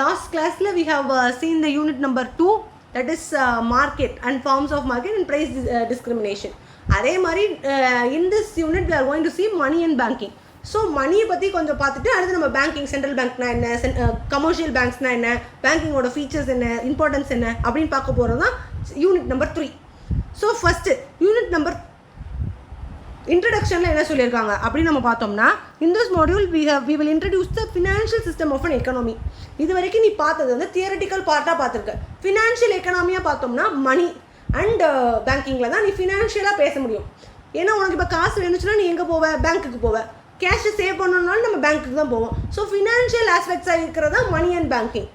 last class we have seen the unit number 2, that is market and forms of market and price discrimination. அதே மாதிரி in this unit we are going to see money and banking. So மணியை பற்றி கொஞ்சம் பார்த்துட்டு அடுத்து நம்ம banking, central பேங்க்னா என்ன, commercial பேங்க்ஸ்னா என்ன, பேங்கிங்கோட ஃபீச்சர்ஸ் என்ன, இம்பார்ட்டன்ஸ் என்ன அப்படின்னு பார்க்க போகிறது தான் unit number 3. So first unit number இன்ட்ரடக்ஷனில் என்ன சொல்லியிருக்காங்க அப்படின்னு நம்ம பார்த்தோம்னா, in this module we will introduce the financial system of an economy. இது வரைக்கும் நீ பார்த்தது வந்து தியரட்டிக்கல் பார்ட்டாக பார்த்துருக்க. ஃபினான்ஷியல் எக்கனாமியாக பார்த்தோம்னா மணி அண்ட் பேங்கிங்கில் தான் நீ ஃபினான்ஷியலாக பேச முடியும். ஏன்னா உனக்கு இப்போ காசு வேணுச்சுன்னா நீ எங்கே போவ, பேங்க்குக்கு போவ. கேஷை சேவ் பண்ணணும்னாலும் நம்ம பேங்க்குக்கு தான் போவோம். ஸோ ஃபினான்ஷியல் ஆஸ்பெக்ட்ஸாக இருக்கிறது தான் money and banking.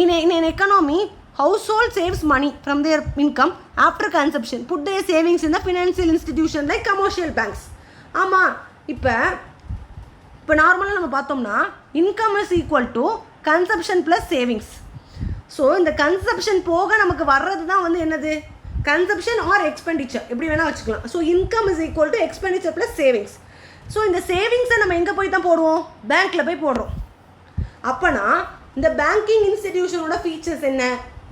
In an economy, household saves money from their income after consumption. Put their savings in the financial institution like commercial banks. ஆமாம், இப்போ நார்மலாக நம்ம பார்த்தோம்னா income is equal to consumption plus savings. So இந்த consumption போக நமக்கு வர்றது தான் வந்து என்னது, கன்சப்ஷன் ஆர் எக்ஸ்பெண்டிச்சர், எப்படி வேணால் வச்சுக்கலாம். So income is equal to expenditure plus savings. So இந்த சேவிங்ஸை நம்ம எங்கே போய் தான் போடுவோம், பேங்க்கில் போய் போடுறோம். அப்போனா இந்த பேங்கிங் இன்ஸ்டிடியூஷனோட ஃபீச்சர்ஸ் என்ன,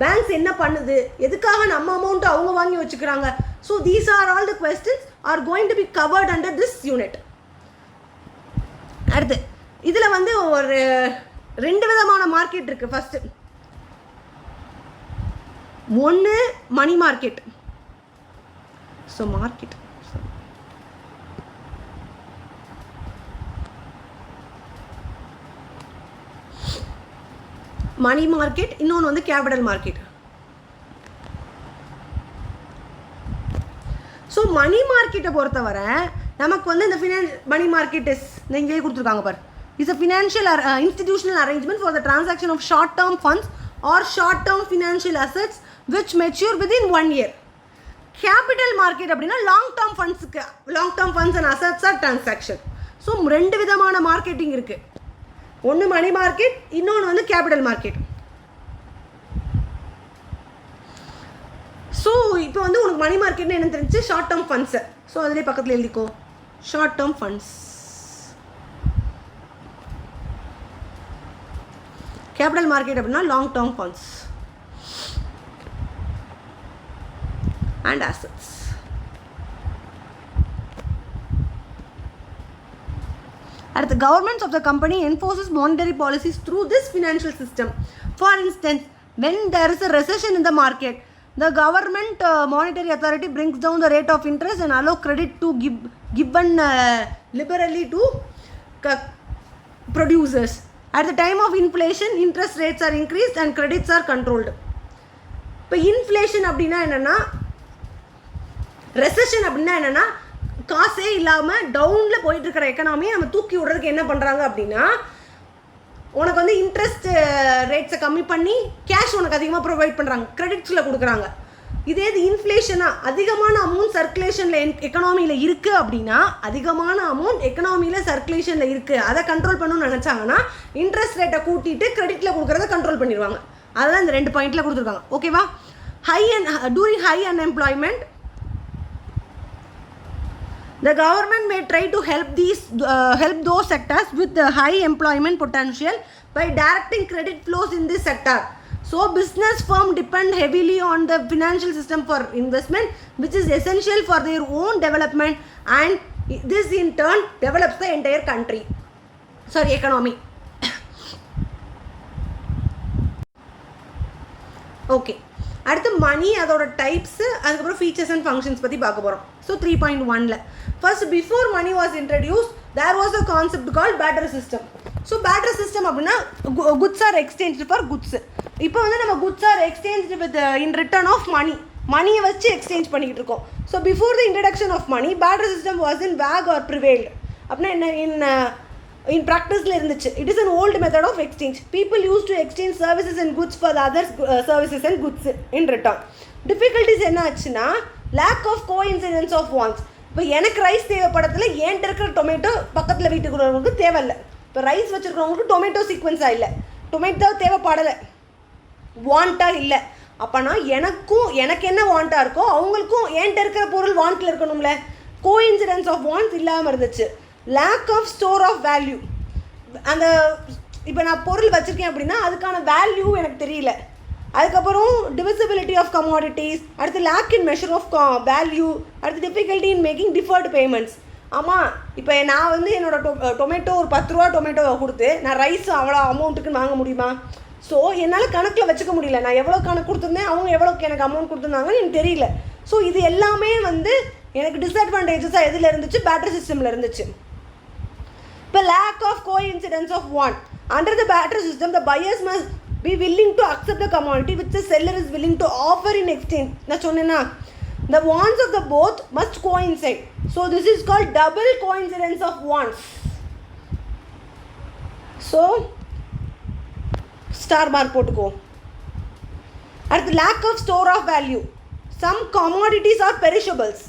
பேங்க்ஸ் என்ன பண்ணுது, எதுக்காக நம்ம அமௌண்ட்டு அவங்க வாங்கி வச்சுக்கிறாங்க. So these are all the questions are going to be covered under this unit. அடுத்து இதில் வந்து ஒரு 2 விதமான மார்க்கெட் இருக்குது. ஃபஸ்ட்டு ஒன்று money market. So market money market, இன்னொன்று வந்து கேபிட்டல் மார்க்கெட். ஸோ மணி மார்க்கெட்டை பொறுத்தவரை நமக்கு வந்து இந்த மணி மார்க்கெட் இஸ் இங்கே கொடுத்துருக்காங்க பார், is a financial institutional arrangement for the transaction of short term funds or short term financial assets which mature within 1 year. Capital market அப்படின்னா லாங் டேர்ம் ஃபண்ட்ஸுக்கு, long term funds and assets are transaction. So 2 விதமான marketing இருக்குது. ஒன்று money market, இன்னொன்று வந்து capital market. So இப்போ வந்து உனக்கு மணி மார்க்கெட்னு என்ன தெரிஞ்சு, ஷார்ட் டேர்ம் ஃபண்ட்ஸு. ஸோ அதிலே பக்கத்தில் எழுதிக்கோ, short term funds. Capital market அப்படின்னா long term funds and assets. At the governments of the company enforces monetary policies through this financial system. For instance, when there is a recession in the market, the government monetary authority brings down the rate of interest and allow credit to given liberally to producers. At the time of inflation, interest rates are increased and credits are controlled. இப்போ inflation அப்படின்னா என்னென்னா, recession அப்படின்னா என்னென்னா, காசே இல்லாமல் டவுனில் போயிட்டுருக்கிற எக்கனாமியை நம்ம தூக்கி விடுறதுக்கு என்ன பண்ணுறாங்க அப்படின்னா, உனக்கு வந்து இன்ட்ரெஸ்ட் ரேட்ஸை கம்மி பண்ணி கேஷ் உனக்கு அதிகமாக ப்ரொவைட் பண்ணுறாங்க, கிரெடிட்ஸில் கொடுக்குறாங்க. இதே இது இன்ஃப்ளேஷனாக அதிகமான அமௌண்ட் சர்க்குலேஷனில் எக்கனாமியில் இருக்குது அப்படின்னா, அதிகமான அமௌண்ட் எக்கனாமியில் சர்க்குலேஷனில் இருக்குது, அதை கண்ட்ரோல் பண்ணணும்னு நினச்சாங்கன்னா இன்ட்ரெஸ்ட் ரேட்டை கூட்டிட்டு கிரெடிட்டில் கொடுக்குறத கண்ட்ரோல் பண்ணிடுவாங்க. அதெல்லாம் இந்த 2 பாயிண்டில் கொடுத்துருக்காங்க. ஓகேவா? During high unemployment, the government may try to help those sectors with the high employment potential by directing credit flows in this sector. So business firms depend heavily on the financial system for investment, which is essential for their own development, and this in turn develops the entire country. Economy. Okay. அடுத்து மணி, அதோட types, அதுக்கப்புறம் features and functions பற்றி பார்க்க போகிறோம். So 3.1ல் first, before money was introduce there was a concept call barter system. So barter system அப்படின்னா goods are exchange for goods. இப்போ வந்து நம்ம goods are exchange with in return of money, மணியை வச்சு எக்ஸ்சேஞ்ச் பண்ணிக்கிட்டு இருக்கோம். So before the introduction of money, barter system was in vogue or prevailed. அப்படின்னா என்ன, in practice இருந்துச்சு. It is an old method of exchange. People used to exchange services and goods for the other services and goods in return. Difficulties என்ன ஆச்சுன்னா, lack of coincidence of wants. இப்போ எனக்கு rice தேவைப்படத்தில் என்கிட்ட இருக்கிற tomato பக்கத்தில் வீட்டுக்குள்ளவங்களுக்கு தேவையில்லை. இப்போ ரைஸ் வச்சுருக்கிறவங்களுக்கு டொமேட்டோ சீக்வன்ஸாக இல்லை, டொமேட்டோ தேவைப்படலை, வாண்ட்டாக இல்லை. அப்போனா எனக்கு என்ன வாண்ட்டாக இருக்கோ அவங்களுக்கும் என்கிட்ட இருக்கிற பொருள் வாண்ட்டில் இருக்கணும்ல. கோஇன்சிடென்ஸ் ஆஃப் வாண்ட்ஸ் இல்லாமல் இருந்துச்சு. Lack of store of value, அந்த இப்போ நான் பொருள் வச்சுருக்கேன் அப்படின்னா அதுக்கான வேல்யூ எனக்கு தெரியல. அதுக்கப்புறம் டிவிசிபிலிட்டி ஆஃப் கமாடிட்டிஸ், அடுத்து லேக் இன் மெஷர் ஆஃப் வேல்யூ, அடுத்து difficulty in making deferred payments. ஆமாம், இப்போ நான் வந்து என்னோடய டொமேட்டோ ஒரு 10 ரூபா டொமேட்டோவை கொடுத்து நான் ரைஸ் அவ்வளோ அமௌண்ட்டுக்குன்னு வாங்க முடியுமா? ஸோ என்னால் கணக்கில் வச்சுக்க முடியல. நான் எவ்வளோ கணக்கு கொடுத்துருந்தேன், அவங்க எவ்வளோக்கு எனக்கு அமௌண்ட் கொடுத்துருந்தாங்கன்னு எனக்கு தெரியல. ஸோ இது எல்லாமே வந்து எனக்கு டிஸ்அட்வான்டேஜஸாக எதில் இருந்துச்சு? பேட்டர் சிஸ்டமில் இருந்துச்சு. இப்போ lack of coincidence of want. Under the barter system, the buyers must be willing to accept the commodity which the seller is willing to offer in exchange. நான் சொன்னேன்னா, the wants of the both must coincide. So this is called double coincidence of wants. So star mark போட்டுக்கோ. அடுத்து lack of store of value. Some commodities are perishables.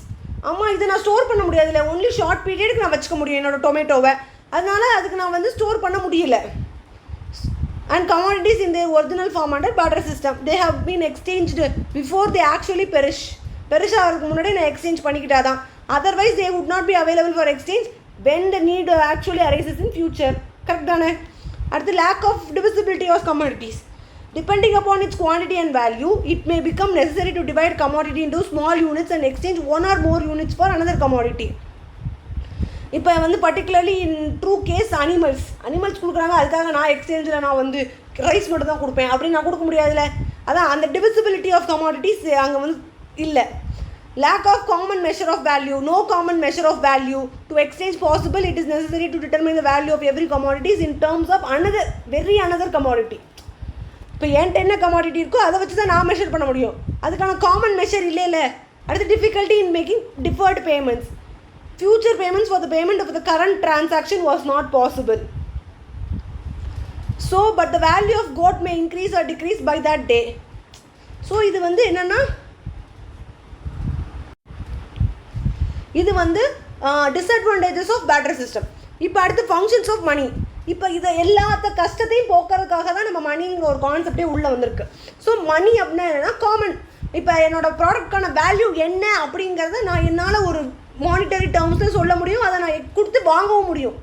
ஆமாம், இதை நான் store பண்ண முடியாது. இல்லை, ஒன்லி ஷார்ட் பீரியடுக்கு நான் வச்சுக்க முடியும் என்னோடய டொமேட்டோவை. அதனால அதுக்கு நான் வந்து ஸ்டோர் பண்ண முடியல. And commodities in their original form under barter system, they have been exchanged before they actually perish. Perish ஆகிறதுக்கு முன்னாடி நான் exchange பண்ணிக்கிட்டாதான். Otherwise they would not be available for exchange when the need actually arises in future. Correct தானே? அடுத்து lack of divisibility of commodities. Depending upon its quantity and value, it may become necessary to divide commodity into small units and exchange one or more units for another commodity. இப்போ வந்து particularly in true case animals கொடுக்குறாங்க, அதுக்காக நான் எக்ஸ்சேஞ்சில் நான் வந்து rice மட்டும் தான் கொடுப்பேன் அப்படின்னு நான் கொடுக்க முடியாதுல்ல. அதான் அந்த டிவிசிபிலிட்டி ஆஃப் கமாடிட்டிஸ் அங்கே வந்து இல்லை. Lack of common measure of value. No common measure of value to exchange possible. It is necessary to determine the value of every commodities in terms of another commodity. இப்போ என்கிட்ட என்ன commodity இருக்கோ அதை வச்சு தான் நான் மெஷர் பண்ண முடியும். அதுக்கான காமன் மெஷர் இல்லை. அடுத்து difficulty in making deferred payments. Future payments for the payment of the current transaction was not possible. So, but the value of goat may increase or decrease by that day. So, இது வந்து என்னன்னா, இது வந்து disadvantages of barter system. இப்போ அடுத்து functions of money. இப்போ இதை எல்லாத்த கஷ்டத்தையும் போக்குறதுக்காக தான் நம்ம மணிங்கிற ஒரு கான்செப்டே உள்ளே வந்திருக்கு. ஸோ மணி அப்படின்னா என்னென்னா காமன். இப்போ என்னோடய ப்ராடக்ட்கான வேல்யூ என்ன அப்படிங்கிறத நான் என்னால் ஒரு மானிட்டரி டேர்ம்ஸில் சொல்ல முடியும், அதை நான் கொடுத்து வாங்கவும் முடியும்.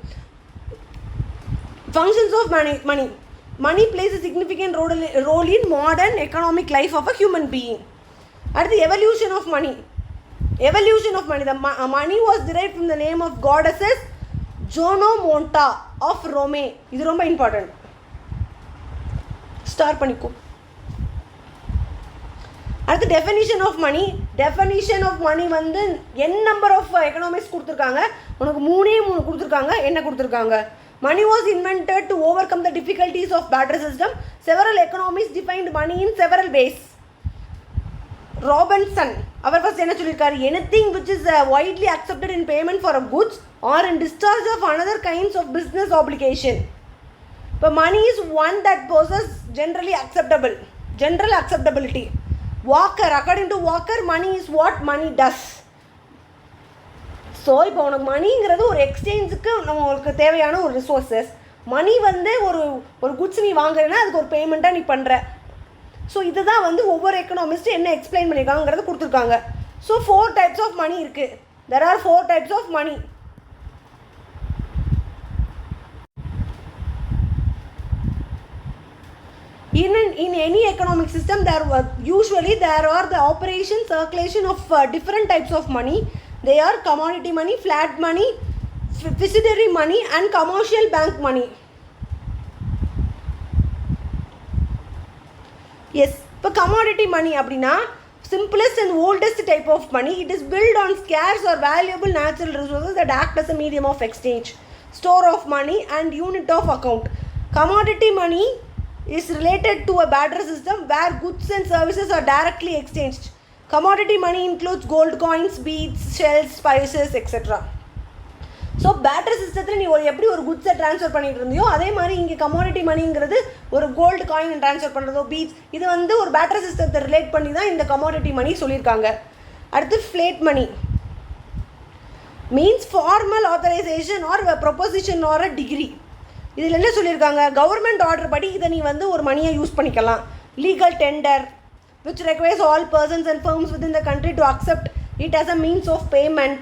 Functions of money plays a significant role in modern economic life of a human being. அடுத்து evolution of money. The money was derived from the name of goddesses Juno Monta of Rome. இது ரொம்ப important. Start பண்ணிக்கோ. அடுத்து definition of money வந்து என் number of economics கொடுத்துருக்காங்க. உனக்கு 3 கொடுத்துருக்காங்க. என்ன கொடுத்துருக்காங்க? Money was invented to overcome the difficulties of barter system. Several economics defined money in several ways. Robinson அவர் ஃபர்ஸ்ட் என்ன சொல்லியிருக்காரு? Anything which is widely accepted in payment for a goods or in discharge of another kinds of business application. இப்போ money is one that possesses general acceptability. Walker, according to Walker, money is what money does. So இப்போ உனக்கு மணிங்கிறது ஒரு எக்ஸ்சேஞ்சுக்கு நம்மளுக்கு தேவையான ஒரு resources. மணி வந்து ஒரு goods நீ வாங்குறேன்னா அதுக்கு ஒரு பேமெண்ட்டாக நீ பண்ணுற. ஸோ இதுதான் வந்து ஒவ்வொரு எக்கனாமிஸ்ட்டு என்ன எக்ஸ்பிளைன் பண்ணியிருக்காங்கிறது கொடுத்துருக்காங்க. ஸோ 4 types ஆஃப் மணி இருக்குது. There are 4 types of money. In any economic system, there are the operation circulation of different types of money. They are commodity money, flat money, fiduciary money, and commercial bank money. Yes, இப்போ commodity money அப்படின்னா simplest and oldest type of money. It is built on scarce or valuable natural resources that act as a medium of exchange, store of money, and unit of account. Commodity money is related to a barter system where goods and services are directly exchanged. Commodity money includes gold coins, beads, shells, spices, etc. So barter சிஸ்டத்தில் நீ எப்படி ஒரு குட்ஸை transfer பண்ணிட்டு இருந்தியோ அதே மாதிரி இங்கே commodity மணிங்கிறது ஒரு gold coin transfer பண்ணுறதோ பீட்ஸ் இது வந்து ஒரு பேட்டர் சிஸ்டத்தை ரிலேட் பண்ணி தான் இந்த கமாடிட்டி மணி சொல்லியிருக்காங்க. அடுத்து fiat money means formal authorization or proposition or a degree. இதில் என்ன சொல்லியிருக்காங்க? கவர்மெண்ட் ஆர்டர் படி இதை நீ வந்து ஒரு மணியை யூஸ் பண்ணிக்கலாம். Legal tender which requires all persons and firms within the country to accept it as a means of payment.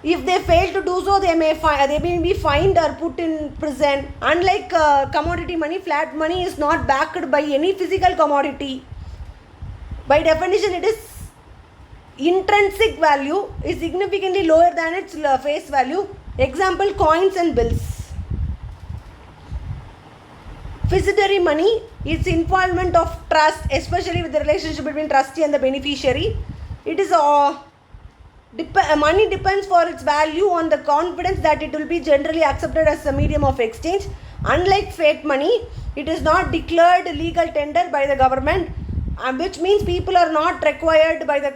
If they fail to do so, they may be fined or put in prison. Unlike commodity money, flat money is not backed by any physical commodity. By definition, it is intrinsic value is significantly lower than its face value. Example, coins and bills. Fiduciary money is involvement of trust, especially with the relationship between trustee and the beneficiary. It is money depends for its value on the confidence that it will be generally accepted as a medium of exchange. Unlike fiat money, it is not declared legal tender by the government, which means people are not required by the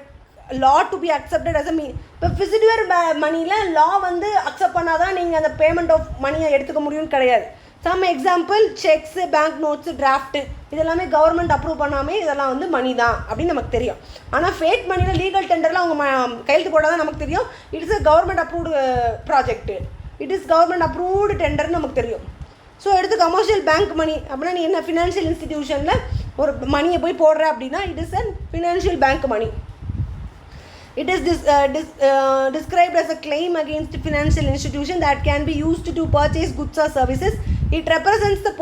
law to be accepted as a இப்போ ஃபிசிடியர் மணியில் லா வந்து accept பண்ணாதான் நீங்கள் அந்த payment of மணியை எடுத்துக்க முடியும்னு கிடையாது. Some example cheques, bank notes, draft இதெல்லாமே கவர்மெண்ட் அப்ரூவ் பண்ணாமல் இதெல்லாம் வந்து மணி தான் அப்படின்னு நமக்கு தெரியும். ஆனால் ஃபேட் மணியில் லீகல் டெண்டரில் அவங்க கையெழுத்து போட்டால் தான் நமக்கு தெரியும் it is a government approved project, it is government approved டெண்டர்னு நமக்கு தெரியும். ஸோ எடுத்து கமர்ஷியல் பேங்க் மணி அப்படின்னா நீ என்ன ஃபினான்ஷியல் இன்ஸ்டிடியூஷனில் ஒரு மணியை போய் போடுற அப்படின்னா it is an financial bank money. It is described as a claim against financial institution that can be used to purchase goods or services. It represents the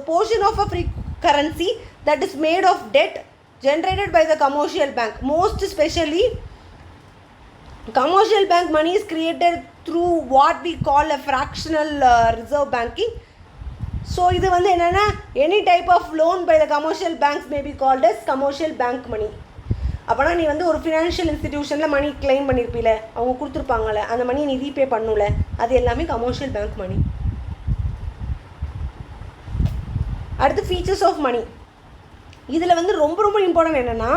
portion of a free currency that is made of debt generated by the commercial bank. Most especially, commercial bank money is created through what we call a fractional reserve banking. So, இது வந்து என்னன்னா any type of loan by the commercial banks may be called as commercial bank money. அப்போனா நீ வந்து ஒரு financial இன்ஸ்டிடியூஷனில் மணி claim பண்ணியிருப்பீல, அவங்க கொடுத்துருப்பாங்களே, அந்த மணியை நீ ரீபே பண்ணல, அது எல்லாமே கமர்ஷியல் பேங்க் மணி. அடுத்து ஃபீச்சர்ஸ் ஆஃப் மணி. இதில் வந்து ரொம்ப ரொம்ப இம்பார்ட்டன்ட் என்னென்னா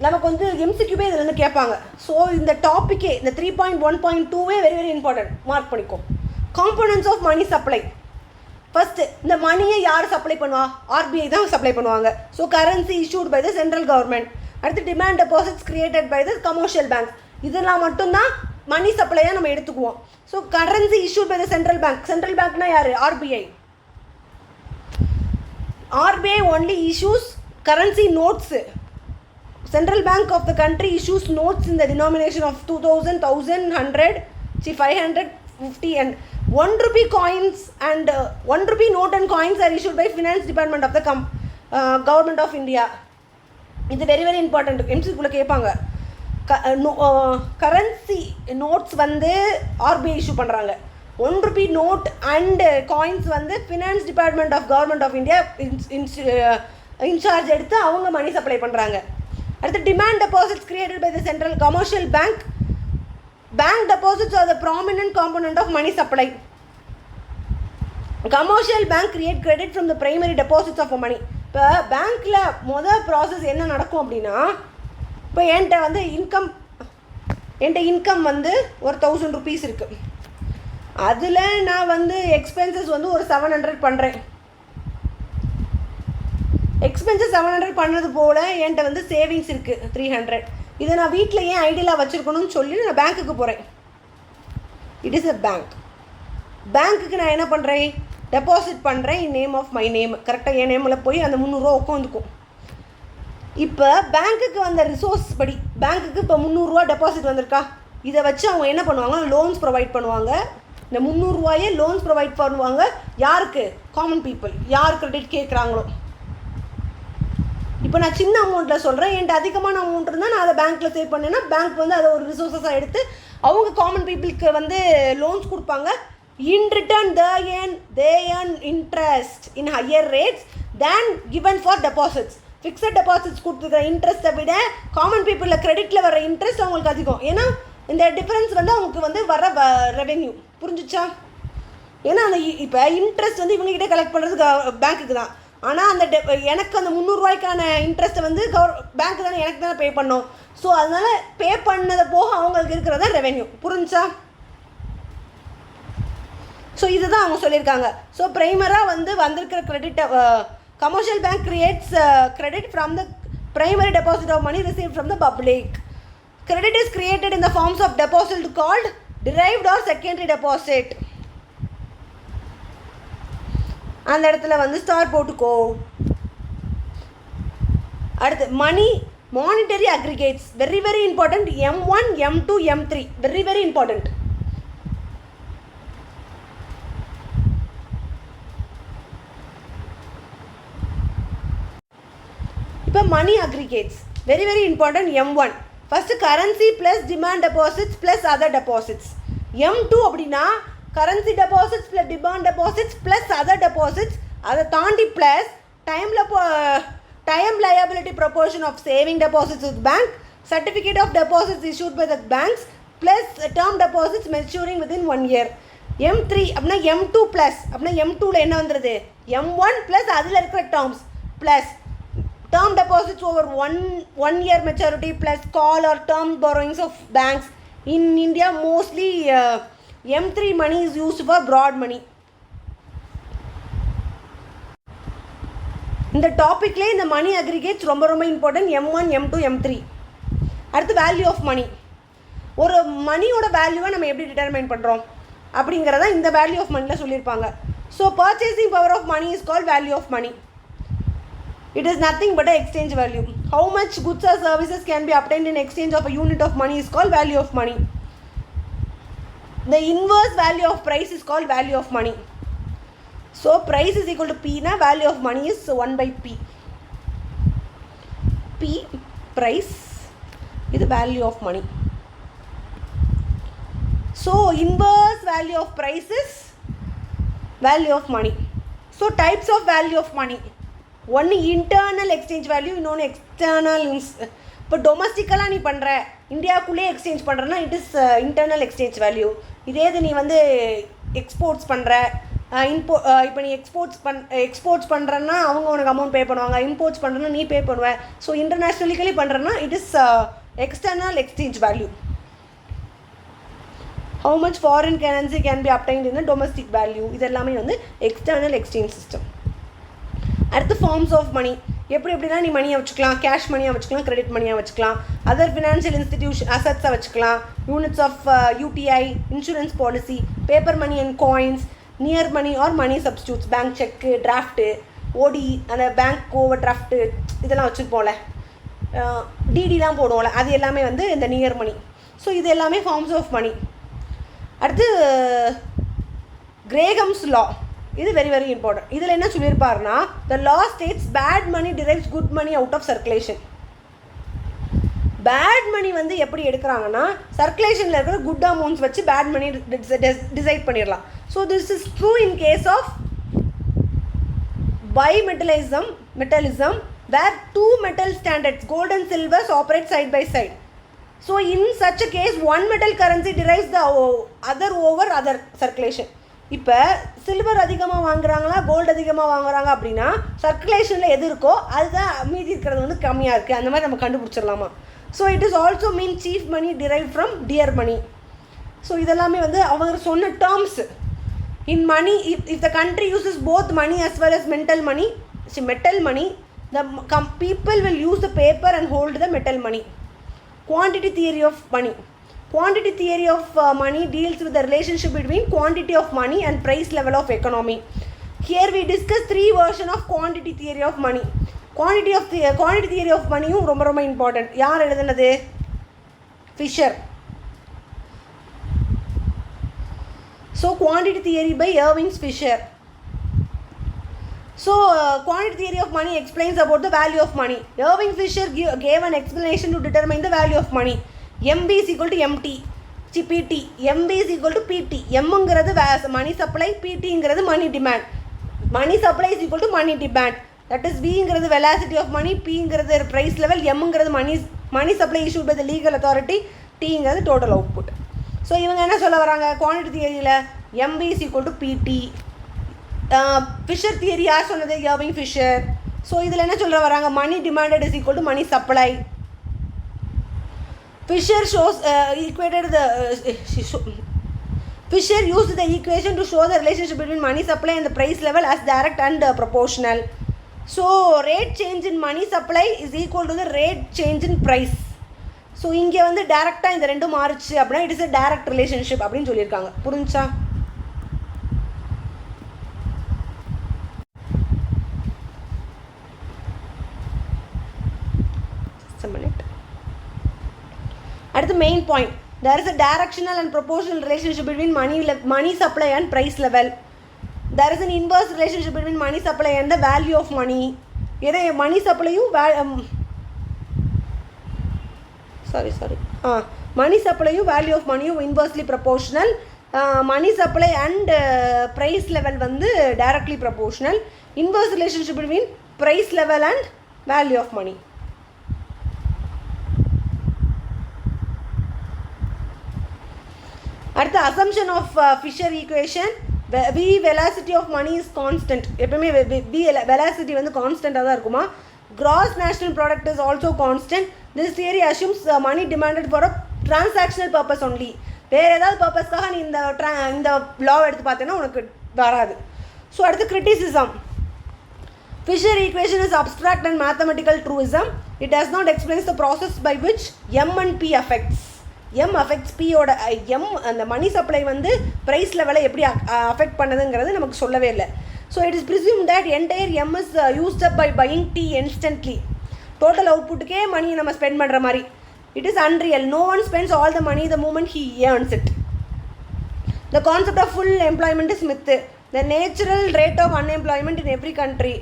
நமக்கு வந்து எம்சிக்யூவே இதில் வந்து கேட்பாங்க. ஸோ இந்த டாப்பிக்கே இந்த 3.1.2வே வெரி வெரி இம்பார்ட்டன்ட், மார்க் பண்ணிக்கோ. Components of money supply. First இந்த மணியை யார் சப்ளை பண்ணுவா? ஆர்பிஐ தான் சப்ளை பண்ணுவாங்க. So currency issued by the central government. அடுத்து demand deposits created by the commercial banks. இதெல்லாம் மட்டும்தான் மணி சப்ளையாக நம்ம எடுத்துக்குவோம். So currency issued by the central bank. Central பேங்க்னா யார்? RBI. RBI only issues currency notes. Central bank of the country issues notes in the denomination of 2000, 1000, 100, 500, 50 and 1 rupee coins and 1 rupee note and coins are issued by finance department of the government of India. இது very very important, எம்சிக்குள்ளே கேட்பாங்க. Currency notes வந்து RBI issue பண்ணுறாங்க. 1 rupee note and coins வந்து finance department of government of India incharge எடுத்து அவங்க money supply பண்ணுறாங்க. அடுத்து demand deposits created by the central commercial bank. Bank deposits are the prominent component of money supply. Commercial bank create credit from the primary deposits of money. இப்போ பேங்க்கில் மொதல் process என்ன நடக்கும் அப்படின்னா, இப்போ என்கிட்ட வந்து இன்கம் வந்து ஒரு 1000 rupees இருக்குது. அதில் நான் வந்து எக்ஸ்பென்சஸ் வந்து ஒரு 700 பண்ணுறேன். எக்ஸ்பென்சஸ் 700 பண்ணது போல் என்கிட்ட வந்து சேவிங்ஸ் இருக்குது 300. இதை நான் வீட்டில் ஏன் ஐடியலாக வச்சுருக்கணும்னு சொல்லி நான் பேங்க்குக்கு போகிறேன். It is a bank. பேங்க்குக்கு நான் என்ன பண்ணுறேன்? டெபாசிட் பண்ணுறேன் in name of my name. கரெக்டாக என் நேமில் போய் அந்த 300 ரூபா உட்காந்துக்கும். இப்போ பேங்க்குக்கு வந்த ரிசோர்ஸ் படி பேங்க்குக்கு இப்போ 300 ரூபா டெபாசிட் வந்திருக்கா, இதை வச்சு அவங்க என்ன பண்ணுவாங்க? லோன்ஸ் ப்ரொவைட் பண்ணுவாங்க. இந்த 300 ரூபாயே லோன்ஸ் ப்ரொவைட் பண்ணுவாங்க. யாருக்கு? Common people. யார் கிரெடிட் கேட்குறாங்களோ. இப்போ நான் சின்ன அமௌண்ட்டில் சொல்கிறேன், என்கிட்ட அதிகமான அமௌண்ட் இருந்தால் நான் அதை பேங்க்கில் சேவ் பண்ணேன்னா பேங்க் வந்து அதை ஒரு ரிசோர்ஸஸாக எடுத்து அவங்க காமன் பீப்புளுக்கு வந்து லோன்ஸ் கொடுப்பாங்க. In return, they earn interest in higher rates than given for deposits. Fixed deposits கொடுத்துக்கிற இன்ட்ரெஸ்ட்டை விட காமன் பீப்புளில் கிரெடிட்டில் வர இன்ட்ரெஸ்ட் அவங்களுக்கு அதிகம். ஏன்னா இந்த டிஃப்ரென்ஸ் வந்து அவங்களுக்கு வந்து வர ரெவென்யூ. புரிஞ்சிச்சா? ஏன்னா அந்த இப்போ இன்ட்ரெஸ்ட் வந்து இவங்ககிட்ட கலெக்ட் பண்ணுறது பேங்க்குக்கு தான். ஆனால் அந்த எனக்கு அந்த 300 ரூபாய்க்கான இன்ட்ரெஸ்ட்டை வந்து பேங்க்கு தானே எனக்கு தானே பே பண்ணோம். ஸோ அதனால் பே பண்ணதை போக அவங்களுக்கு இருக்கிறதா ரெவென்யூ. புரிஞ்சா? ஸோ இதுதான் அவங்க சொல்லியிருக்காங்க. ஸோ ப்ரைமராக வந்து வந்திருக்கிற கிரெடிட்டை commercial bank creates credit from the primary deposit of money received from the public. Credit is created in the forms of deposit called derived or secondary deposit. அந்த இடத்துல வந்து ஸ்டார் போட்டுக்கோ. அடுத்து money monetary aggregates very very important. M1, M2, M3 very very important. இப்போ money aggregates very very important. M1 first currency plus demand deposits plus other deposits. M2 அப்படின்னா currency deposits plus demand deposits plus other deposits, அதை தாண்டி plus time liability proportion of saving deposits with bank, certificate of deposits issued by the banks plus term deposits maturing within 1 year. M3 அப்படின்னா M2 plus அப்படின்னா M2ல என்ன வந்துருது M1 plus அதில் இருக்கிற terms plus term deposits over one year maturity plus call or term borrowings of banks. In India mostly M3 money is used for broad money. இந்த டாபிக்லே இந்த மணி aggregates ரொம்ப ரொம்ப இம்பார்ட்டன்ட். M1 M2 M3. அடுத்து value of மணி. ஒரு மணியோட வேல்யூவை நம்ம எப்படி டிட்டர்மைன் பண்ணுறோம் அப்படிங்கிறத இந்த வேல்யூ ஆஃப் மணியில் சொல்லியிருப்பாங்க. So purchasing power of money is called value of money. It is nothing but an exchange value. How much goods or services can be obtained in exchange of a unit of money is called value of money. The inverse value of price is called value of money. So price is equal to P na value of money is 1 by P. P price is the value of money. So inverse value of price is value of money. So types of value of money. ஒன்று internal exchange value, இன்னொன்று external. இப்போ டொமஸ்டிக்கலாக நீ பண்ணுற இந்தியாவுக்குள்ளே exchange பண்ணுறன்னா it is internal exchange value. இதே இது நீ வந்து எக்ஸ்போர்ட்ஸ் பண்ணுற இப்போ நீ எக்ஸ்போர்ட்ஸ் பண்ணுறன்னா அவங்க உனக்கு அமௌண்ட் பே பண்ணுவாங்க, இம்போர்ட்ஸ் பண்ணுறன்னா நீ பே பண்ணுவ. ஸோ இன்டர்நேஷ்னலிக்கலி பண்ணுறன்னா it is external exchange value. How much foreign currency can be obtained in domestic value, இது எல்லாமே வந்து எக்ஸ்டர்னல் எக்ஸ்சேஞ்ச் சிஸ்டம். அடுத்து ஃபார்ம்ஸ் ஆஃப் மணி. எப்படினா நீ மணியை வச்சுக்கலாம், கேஷ் மணியாக வச்சுக்கலாம், கிரெடிட் மணியாக வச்சுக்கலாம், அதர் ஃபினான்ஷியல் இன்ஸ்டிடியூஷன் அசட்ஸை வச்சுக்கலாம், units of UTI, insurance policy, paper money and coins, near money or money substitutes, bank cheque, draft, OD அந்த பேங்க் ஓவர் டிராஃப்ட்டு இதெல்லாம் வச்சுருப்போம்ல, டிடிலாம் போடுவோம்ல, அது எல்லாமே வந்து இந்த நியர் மணி. ஸோ இது எல்லாமே ஃபார்ம்ஸ் ஆஃப் மணி. அடுத்து கிரேகம்ஸ் லா, இது வெரி வெரி இம்பார்ட்டன்ட். இதில் என்ன சொல்லியிருப்பாருன்னா the law states bad money drives good money out of circulation. Bad money வந்து எப்படி எடுக்கிறாங்கன்னா சர்க்குலேஷனில் இருக்கிற குட் அமௌண்ட்ஸ் வச்சு பேட் மணி டிசைட் பண்ணிடலாம். So this is true in case of metallism where two metal standards gold and silvers operate side by side. So in such a case one metal currency drives the other over other circulation. இப்போ silver அதிகமாக வாங்குறாங்களா gold அதிகமாக வாங்குறாங்க அப்படின்னா சர்க்குலேஷனில் எது இருக்கோ அதுதான் மீதி இருக்கிறது வந்து கம்மியாக இருக்குது, அந்த மாதிரி நம்ம கண்டுபிடிச்சிடலாமா. So it is also mean cheap money drive from dear money. So இதெல்லாமே வந்து அவங்க சொன்ன terms. In money if the country uses both money as well as metal money, the people will use the paper and hold the metal money. Quantity theory of money. Quantity theory of money deals with the relationship between quantity of money and price level of economy. Here we discuss three versions of quantity theory of money. Quantity theory of money ரொம்ப ரொம்ப important. யார் எழுதுனது? Fisher. So quantity theory by Irving Fisher. So quantity theory of money explains about the value of money. Irving Fisher gave an explanation to determine the value of money. MB is equal to MT, PT. MB is equal to PT. M is money supply, PT is money demand. Money supply is equal to money demand. That is V is the velocity of money, P is the price level, M is the money supply issued by the legal authority, T is the total output. So இவங்க என்ன சொல்ல வராங்க quantity theoryல MB is equal to PT. Fisher theory யார் சொன்னது? Irving Fisher. So இதில் என்ன சொல்ல வராங்க money demanded is equal to money supply. Fisher Fisher used the equation to show the relationship between money supply and the price level as direct and proportional. So rate change in money supply is equal to the rate change in price. So இங்கே வந்து டைரக்டாக இந்த ரெண்டும் மாறிச்சு அப்படின்னா it is a direct relationship அப்படின்னு சொல்லியிருக்காங்க. புரிஞ்சா? At the main point, there is a directional and proportional relationship between money supply and price level. There is an inverse relationship between money supply and the value of money. ஏன்னா மணி சப்ளையும் money supply value of money inversely proportional, money supply and price level வந்து directly proportional, inverse relationship between price level and value of money. At the assumption of Fisher equation, v velocity of money is constant. எப்பவுமே v velocity வந்து constant ஆ தான் இருக்குமா. Gross national product is also constant. This theory assumes money demanded for a transactional purpose only. வேற ஏதாவது பர்பஸ்க்காக நீ இந்த law எடுத்து பார்த்தேன்னா உனக்கு வராது. ஸோ அடுத்து criticism. Fisher equation is abstract and mathematical truism. It does not explain the process by which M and P affects. M affects P ஓட M அந்த மணி சப்ளை வந்து ப்ரைஸ் லெவலை எப்படி அஃபெக்ட் பண்ணுதுங்கிறது நமக்கு சொல்லவே இல்லை. So it is presume that entire M is used up by buying T instantly. Total அவுட்புட்டுக்கே மணியை நம்ம ஸ்பெண்ட் பண்ணுற மாதிரி. It is unreal. No one spends all the money the moment he earns it. The concept of full employment is myth. The natural rate of unemployment in every country.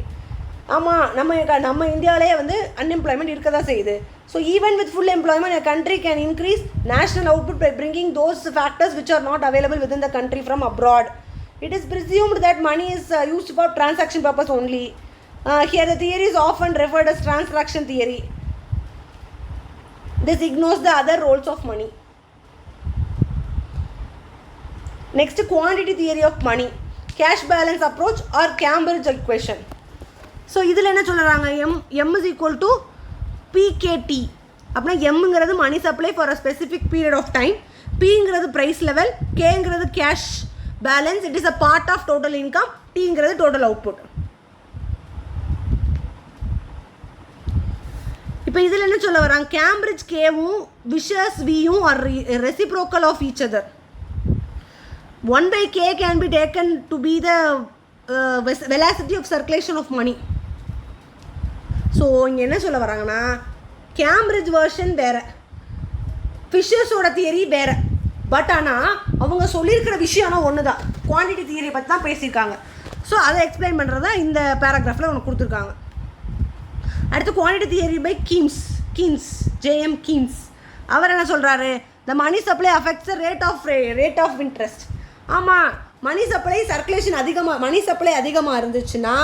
ஆமாம், நம்ம இந்தியாவிலே வந்து unemployment இருக்க தான் செய்யுது. So even with full employment a country can increase national output by bringing those factors which are not available within the country from abroad. It is presumed that money is used for transaction purpose only. Here the theory is often referred as transaction theory. This ignores the other roles of money. Next, quantity theory of money. Cash balance approach or Cambridge equation. So இதில் என்ன சொல்கிறாங்க, M is equal to PKT. அப்படின்னா எம்ங்கிறது money supply for a specific period of time, பிங்கிறது price level, கேங்கிறது cash balance, it is a part of total income, டீங்கிறது total output. இப்போ இதில் என்ன சொல்ல வராங்க, கேம்பிரிட்ஜ் கேவும் விஷஸ் வியும் are reciprocal of each other. 1/k can be taken to be the velocity of circulation of money. So இங்கே என்ன சொல்ல வராங்கன்னா, கேம்பிரிட்ஜ் வேர்ஷன் வேறு, ஃபிஷர்ஸோட தியரி வேறு. பட் ஆனால் அவங்க சொல்லியிருக்கிற விஷயம் ஆனால் ஒன்று தான், குவான்டிட்டி தியரி பற்றி தான் பேசியிருக்காங்க. ஸோ அதை எக்ஸ்பிளைன் பண்ணுறது தான் இந்த பேராகிராஃபில் உனக்கு கொடுத்துருக்காங்க. அடுத்து quantity theory by Keynes, JM Keynes. அவர் என்ன சொல்கிறாரு, the money supply affects rate of interest. ஆமாம், money supply circulation money supply அதிகமாக இருந்துச்சுன்னா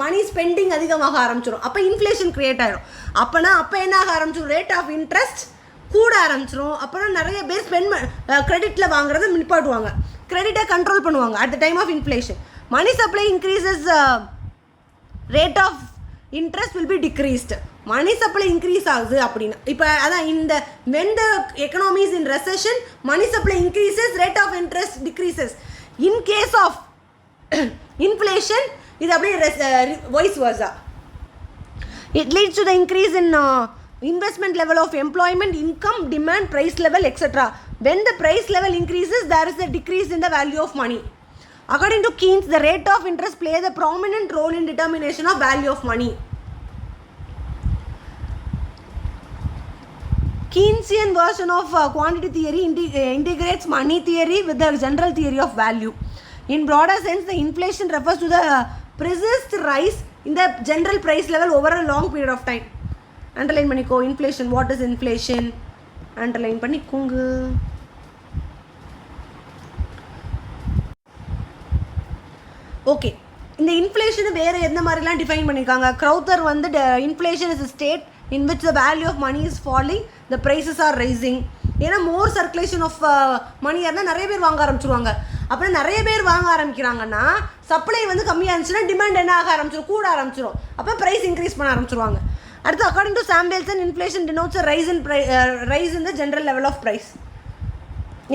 மணி ஸ்பெண்டிங் அதிகமாக ஆரம்பிச்சிடும். அப்போ இன்ஃப்ளேஷன் க்ரியேட் ஆகிடும். அப்போ என்ன ஆக ஆரம்பிச்சிடும், ரேட் ஆஃப் இன்ட்ரெஸ்ட் கூட ஆரம்பிச்சிடும். அப்புறம் நிறைய பேர் கிரெடிட்டில் வாங்குறத நிப்பாட்டுவாங்க, கிரெடிட்டை கண்ட்ரோல் பண்ணுவாங்க at the time of inflation. Money supply increases, rate of interest will be decreased. Money supply increase ஆகுது அப்படின்னா, இப்போ அதான் இந்த when the economy is in recession, money supply increases, rate of interest decreases. In case of inflation, இது அப்படியே vice versa. It leads to the increase in investment level of employment, income, demand, price level, etc. When the price level increases, there is a decrease in the value of money. According to Keynes, the rate of interest plays a prominent role in determination of value of money. Keynesian version of quantity theory integrates money theory with the general theory of value. In broader sense, the inflation refers to the persistent rise in the general price level over a long period of time. Underline பண்ணிக்கோ, inflation. What is inflation? Underline பண்ணிக்கோங்க. Okay, இந்த inflation வேறு எந்த மாதிரிலாம் define பண்ணியிருக்காங்க. க்ரௌத்தர் வந்து inflation is a state in which the value of money is falling, the prices are rising. ஏன்னா மோர் circulation of money இருந்தால் நிறைய பேர் வாங்க ஆரம்பிச்சிருவாங்க. அப்புறம் நிறைய பேர் வாங்க ஆரம்பிக்கிறாங்கன்னா சப்ளை வந்து கம்மியாக இருந்துச்சுன்னா டிமாண்ட் என்ன ஆக ஆரம்பிச்சிடும், கூட ஆரம்பிச்சிடும். அப்போ ப்ரைஸ் இன்க்ரீஸ் பண்ண ஆரம்பிச்சிருவாங்க. அடுத்து according to Samuelson, inflation denotes rise in the general level of price.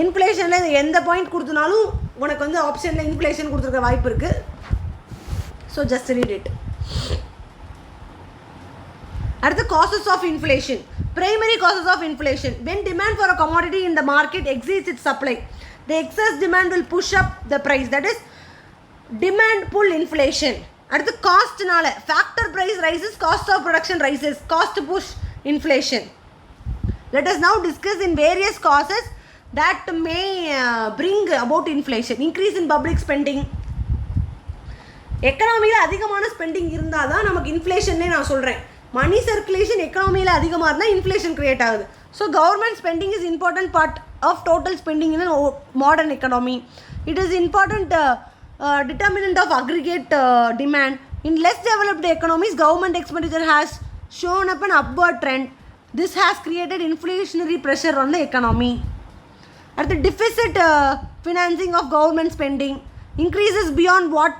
இன்ஃப்ளேஷனில் எந்த பாயிண்ட் கொடுத்தனாலும் உனக்கு வந்து ஆப்ஷனில் இன்ஃப்ளேஷன் கொடுத்துருக்க வாய்ப்பு இருக்குது. So just read it. அடுத்து causes of inflation. Primary causes of inflation. When demand for a commodity in the market exceeds its supply, the excess demand will push up the price. That is demand pull inflation. At the cost nala factor price rises, cost of production rises, cost push inflation. Let us now discuss in various causes that may bring about inflation. Increase in public spending, எக்கனாமியில் அதிகமான spending இருந்தால் தான் நமக்கு இன்ஃப்ளேஷன்னே நான் சொல்கிறேன். மணி circulation எக்கனாமியில் அதிகமாக இருந்தால் inflation create ஆகுது. So government spending is important part of total spending in modern economy. It is important determinant of aggregate demand. In less developed economies, government expenditure has shown up an upward trend. This has created inflationary pressure on the economy. At the deficit financing of government spending increases beyond what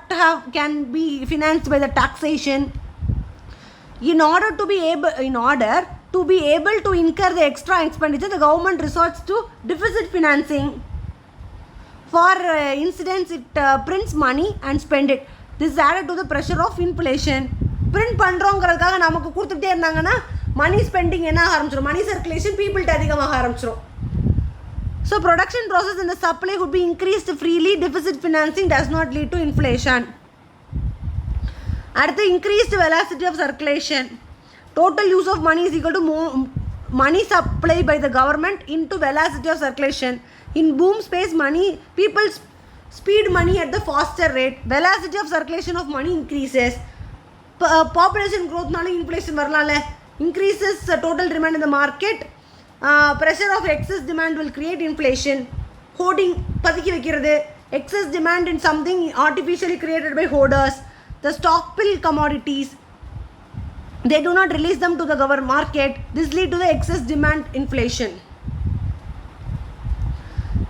can be financed by the taxation. In order to be able to incur the extra expenditure, the government resorts to deficit financing. For instance, it prints money and spend it. This is added to the pressure of inflation. Print பண்ணுறோங்கிறதுக்காக நமக்கு கொடுத்துட்டே இருந்தாங்கன்னா மணி spending என்ன ஆரம்பிச்சிடும், மணி circulation பீப்புள்கிட்ட அதிகமாக ஆரம்பிச்சிடும். So production process and the supply would be increased freely. Deficit financing does not lead to inflation. அடுத்து increased velocity of circulation. Total use of money is equal to money supply by the government into velocity of circulation. In boom space, people speed money at the faster rate. Velocity of circulation of money increases. Population growth naale inflation varalaala. Increases total demand in the market. Pressure of excess demand will create inflation. Hoarding padikki vekirathu. Excess demand in something artificially created by hoarders. The stockpile commodities, they do not release them to the government market. This lead to the excess demand inflation.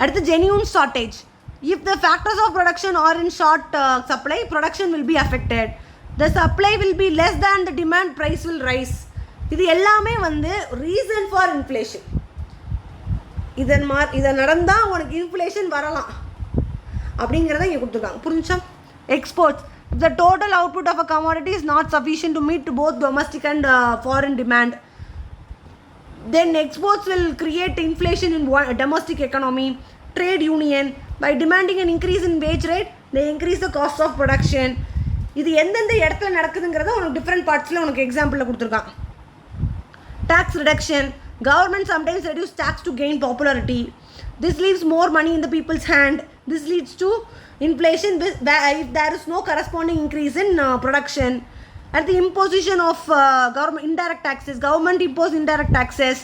At the genuine shortage, if the factors of production are in short supply, production will be affected. The supply will be less than the demand, price will rise. இது எல்லாமே வந்து reason for inflation. இதை நடந்தால் உனக்கு inflation வரலாம் அப்படிங்கிறத இங்கே கொடுத்துருக்காங்க. புரிஞ்சா? Exports. If the total output of a commodity is not sufficient to meet both domestic and foreign demand, then exports will create inflation in domestic economy. Trade union, by demanding an increase in wage rate, they increase the cost of production. இது எந்தெந்த இடத்துல நடக்குதுங்கிறத உனக்கு different பார்ட்ஸில் உனக்கு எக்ஸாம்பிளில் கொடுத்துருக்கான். Tax reduction. Government sometimes reduce tax to gain popularity. This leaves more money in the people's hand. This leads to inflation if there is no corresponding increase in production. At the imposition of government indirect taxes, government impose indirect taxes.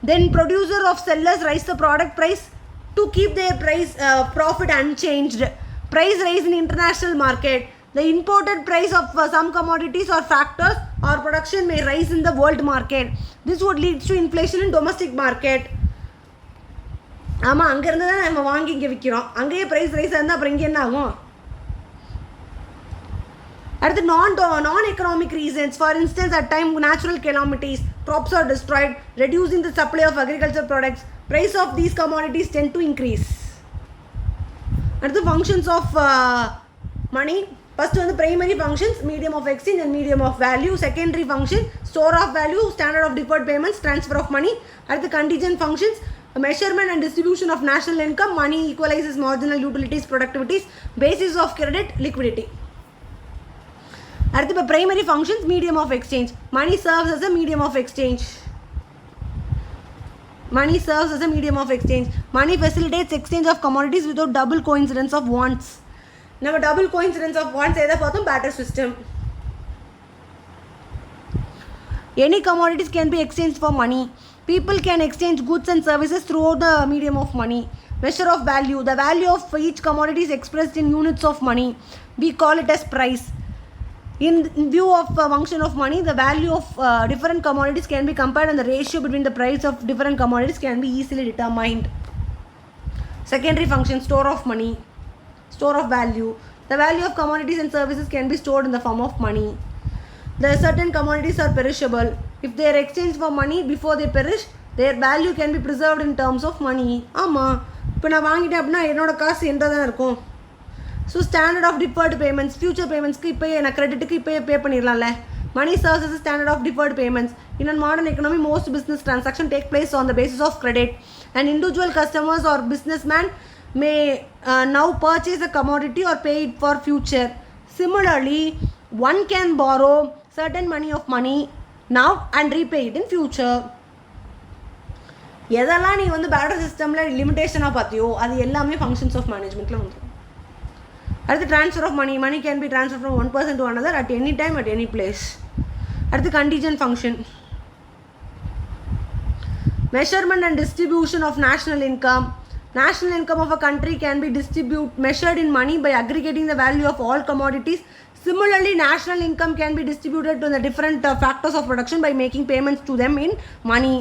Then producer of sellers raise the product price to keep their price profit unchanged. Price rise in international market. The imported price of some commodities or factors or production may rise in the world market. This would lead to inflation in domestic market. ஆமாம், அங்கேருந்து தான் நம்ம வாங்கி இங்கே விற்கிறோம். அங்கேயே price rise இருந்தால் அப்புறம் இங்கே என்ன ஆகும்? அடுத்து நான் economic reasons. For instance, at time natural calamities, crops are destroyed, reducing the supply of agricultural products. Price of these commodities tend to increase. அடுத்து functions of money. First வந்து primary functions, medium of exchange and medium of value. Secondary function, store of value, standard of deferred payments, transfer of money. அடுத்து contingent functions, measurement and distribution of national income. Money equalizes marginal utilities, productivities, basis of credit, liquidity. அடுத்து இப்போ primary functions, medium of exchange. Money serves as a medium of exchange. Money serves as a medium of exchange. Money facilitates exchange of commodities without double coincidence of wants. நம்ம double coincidence of wants எதை பார்த்தோம்? Barter system. Any commodities can be exchanged for money. People can exchange goods and services throughout the medium of money. Measure of value. The value of each commodity is expressed in units of money. We call it as price. In view of function of money, the value of different commodities can be compared and the ratio between the price of different commodities can be easily determined. Secondary function, store of money. Store of value. The value of commodities and services can be stored in the form of money. The certain commodities are perishable. If they are exchanged for money before they perish, their value can be preserved in terms of money. ஆமாம், இப்போ நான் வாங்கிட்டேன் அப்படின்னா என்னோட காசு என்கிட்ட தான் இருக்கும். So standard of deferred payments, future பேமெண்ட்ஸ்க்கு இப்போயே நான் கிரெடிட்டுக்கு இப்போயே பே பண்ணிடலாம்ல. Money serves as a standard of deferred payments. In a modern economy, most business transactions take place on the basis of credit. And individual customers or businessmen may now purchase a commodity or pay it for future. Similarly, one can borrow certain money now and repay it in future. எதெல்லாம் நீ வந்து batter சிஸ்டமில் லிமிட்டேஷனாக பார்த்தியோ அது எல்லாமே functions of மேனேஜ்மெண்ட்டில் வந்துடும். அடுத்து transfer of money. Money can be transferred from one person to another at any time, at any place. அடுத்து contingent function. Measurement and distribution of national income. National income of a country can be measured in money by aggregating the value of all commodities. Similarly, national income can be distributed to the different factors of production by making payments to them in money.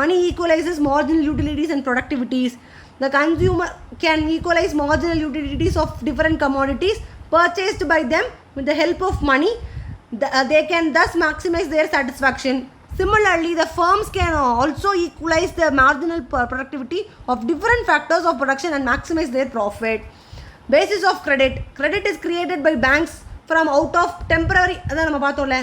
Money equalizes marginal utilities and productivities. The consumer can equalize marginal utilities of different commodities purchased by them with the help of money. They can thus maximize their satisfaction. Similarly, the firms can also equalize the marginal productivity of different factors of production and maximize their profit. Basis of credit. Credit is created by banks from out of temporary, அதான் நம்ம பார்த்தோம்ல,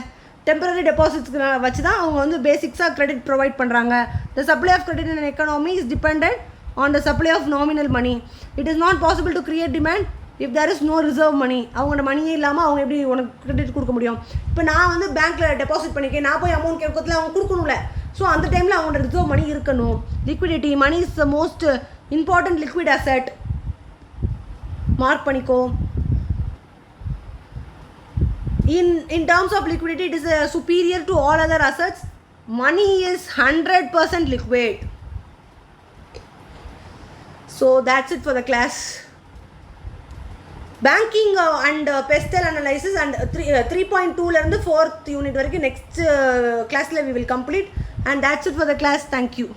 temporary deposits வச்சு தான் அவங்க வந்து பேசிக்ஸாக credit provide பண்ணுறாங்க. The supply of credit in an economy is dependent on the supply of nominal money. It is not possible to create demand if there is no reserve money. அவங்களோட மணியே இல்லாமல் அவங்க எப்படி உனக்கு கிரெடிட் கொடுக்க முடியும்? இப்போ நான் வந்து பேங்க்கில் டெபாசிட் பண்ணிக்கேன், நான் போய் அமௌண்ட் கேட்கறதுல அவங்க கொடுக்கணும்ல. ஸோ அந்த டைமில் அவங்களோட ரிசர்வ் மணி இருக்கணும். Liquidity. Money is the most important liquid asset. Mark பண்ணிக்கோ. In terms of liquidity, it is superior to all other assets. Money is 100% liquid. So that's it for the class. Banking and pestle analysis and 3.2 லேருந்து 4th unit வரைக்கும் next classல we will complete, and that's it for the class. Thank you.